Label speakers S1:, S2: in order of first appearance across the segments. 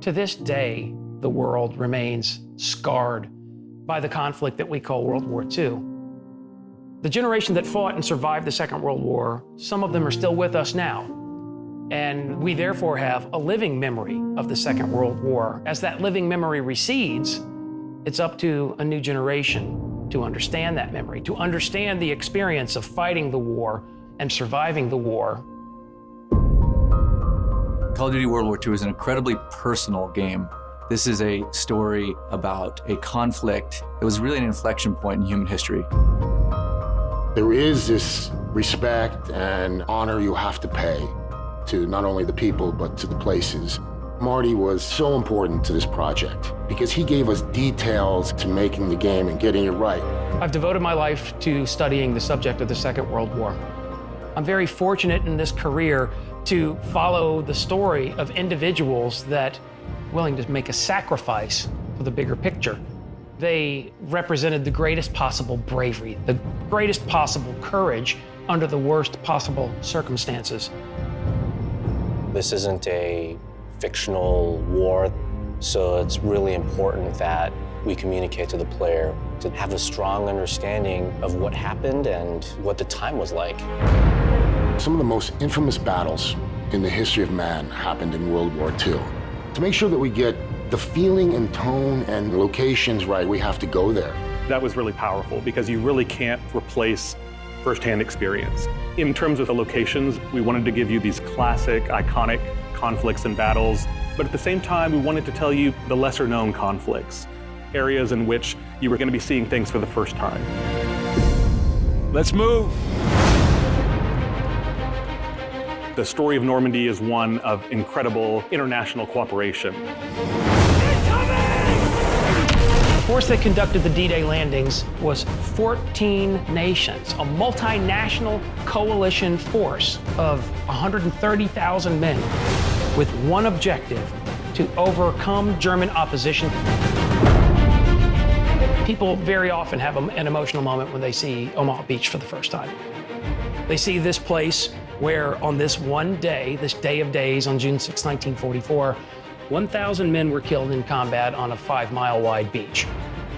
S1: To this day, the world remains scarred by the conflict that we call World War II. The generation that fought and survived the Second World War, some of them are still with us now. And we therefore have a living memory of the Second World War. As that living memory recedes, it's up to a new generation to understand that memory, to understand the experience of fighting the war and surviving the war.
S2: Call of Duty World War II is an incredibly personal game. This is a story about a conflict that was really an inflection point in human history.
S3: There is this respect and honor you have to pay to not only the people, but to the places. Marty was so important to this project because he gave us details to making the game and getting it right.
S1: I've devoted my life to studying the subject of the Second World War. I'm very fortunate in this career to follow the story of individuals that are willing to make a sacrifice for the bigger picture. They represented the greatest possible bravery, the greatest possible courage under the worst possible circumstances.
S4: This isn't a fictional war, so it's really important that we communicate to the player to have a strong understanding of what happened and what the time was like.
S3: Some of the most infamous battles in the history of man happened in World War II. To make sure that we get the feeling and tone and locations right, we have to go there.
S5: That was really powerful because you really can't replace firsthand experience. In terms of the locations, we wanted to give you these classic, iconic conflicts and battles, but at the same time, we wanted to tell you the lesser known conflicts, areas in which you were going to be seeing things for the first time.
S6: Let's move.
S5: The story of Normandy is one of incredible international cooperation.
S1: The force that conducted the D-Day landings was 14 nations, a multinational coalition force of 130,000 men with one objective: to overcome German opposition. People very often have an emotional moment when they see Omaha Beach for the first time. They see this place where on this one day, this day of days on June 6, 1944, 1,000 men were killed in combat on a 5-mile wide beach.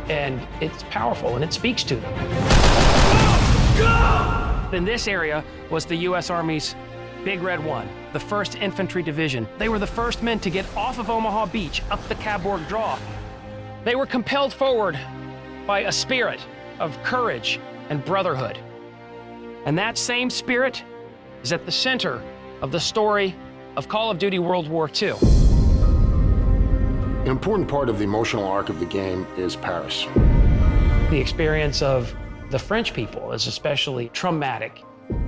S1: And it's powerful and it speaks to them. Go! In this area was the U.S. Army's Big Red One, the 1st Infantry Division. They were the first men to get off of Omaha Beach up the Cabourg Draw. They were compelled forward by a spirit of courage and brotherhood. And that same spirit is at the center of the story of Call of Duty World War II.
S3: An important part of the emotional arc of the game is Paris.
S1: The experience of the French people is especially traumatic.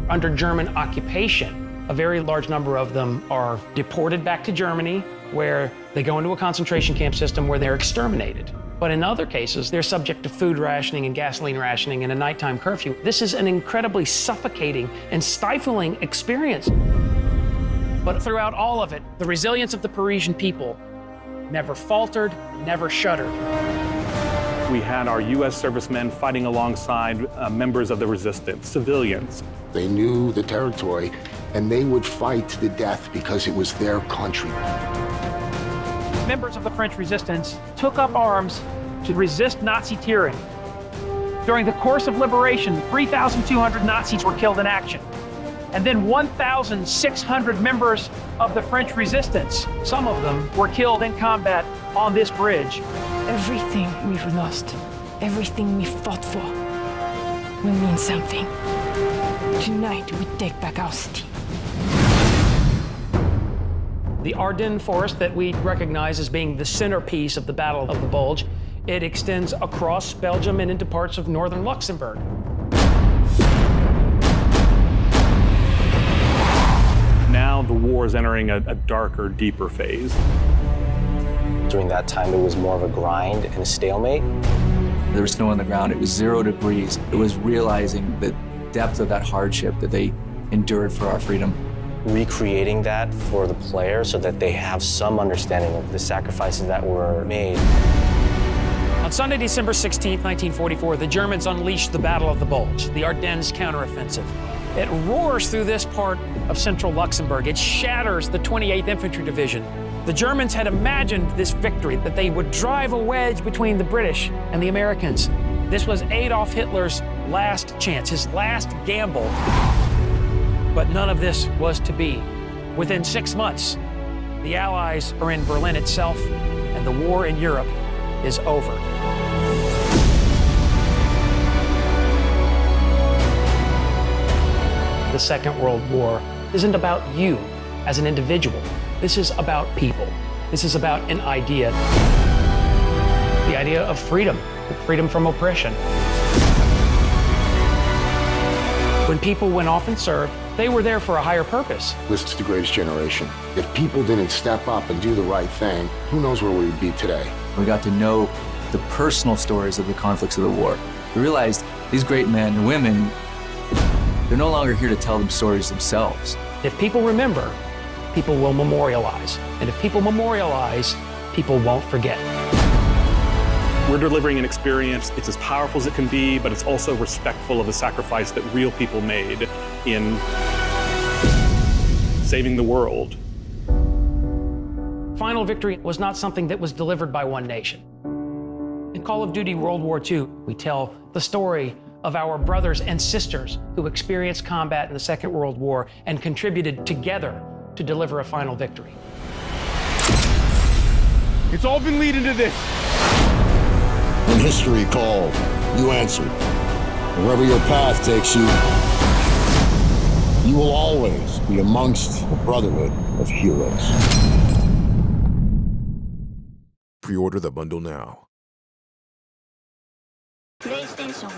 S1: Under German occupation, a very large number of them are deported back to Germany, where they go into a concentration camp system where they're exterminated. But in other cases, they're subject to food rationing and gasoline rationing and a nighttime curfew. This is an incredibly suffocating and stifling experience. But throughout all of it, the resilience of the Parisian people never faltered, never shuddered.
S5: We had our U.S. servicemen fighting alongside members of the resistance, civilians.
S3: They knew the territory, and they would fight to the death because it was their country.
S1: Members of the French resistance took up arms to resist Nazi tyranny. During the course of liberation, 3,200 Nazis were killed in action. And then 1,600 members of the French resistance, some of them were killed in combat on this bridge.
S7: Everything we've lost, everything we fought for, will mean something. Tonight, we take back our city.
S1: The Ardennes Forest that we recognize as being the centerpiece of the Battle of the Bulge, it extends across Belgium and into parts of northern Luxembourg.
S5: Now the war is entering a darker, deeper phase.
S4: During that time, it was more of a grind and a stalemate.
S2: There was snow on the ground. It was 0 degrees. It was realizing the depth of that hardship that they endured for our freedom.
S4: Recreating that for the player so that they have some understanding of the sacrifices that were made.
S1: On Sunday, December 16, 1944, the Germans unleashed the Battle of the Bulge, the Ardennes counteroffensive. It roars through this part of central Luxembourg. It shatters the 28th Infantry Division. The Germans had imagined this victory, that they would drive a wedge between the British and the Americans. This was Adolf Hitler's last chance, his last gamble. But none of this was to be. Within 6 months, the Allies are in Berlin itself, and the war in Europe is over. The Second World War isn't about you as an individual. This is about people. This is about an idea. The idea of freedom, freedom from oppression. When people went off and served, they were there for a higher purpose.
S3: This is the greatest generation. If people didn't step up and do the right thing, who knows where we'd be today?
S2: We got to know the personal stories of the conflicts of the war. We realized these great men and women, they're no longer here to tell them stories themselves.
S1: If people remember, people will memorialize. And if people memorialize, people won't forget.
S5: We're delivering an experience, it's as powerful as it can be, but it's also respectful of the sacrifice that real people made in saving the world.
S1: Final victory was not something that was delivered by one nation. In Call of Duty World War II, we tell the story of our brothers and sisters who experienced combat in the Second World War and contributed together to deliver a final victory.
S6: It's all been leading to this.
S8: When history called, you answered. Wherever your path takes you, you will always be amongst the Brotherhood of heroes.
S9: Pre-order the bundle now.
S10: PlayStation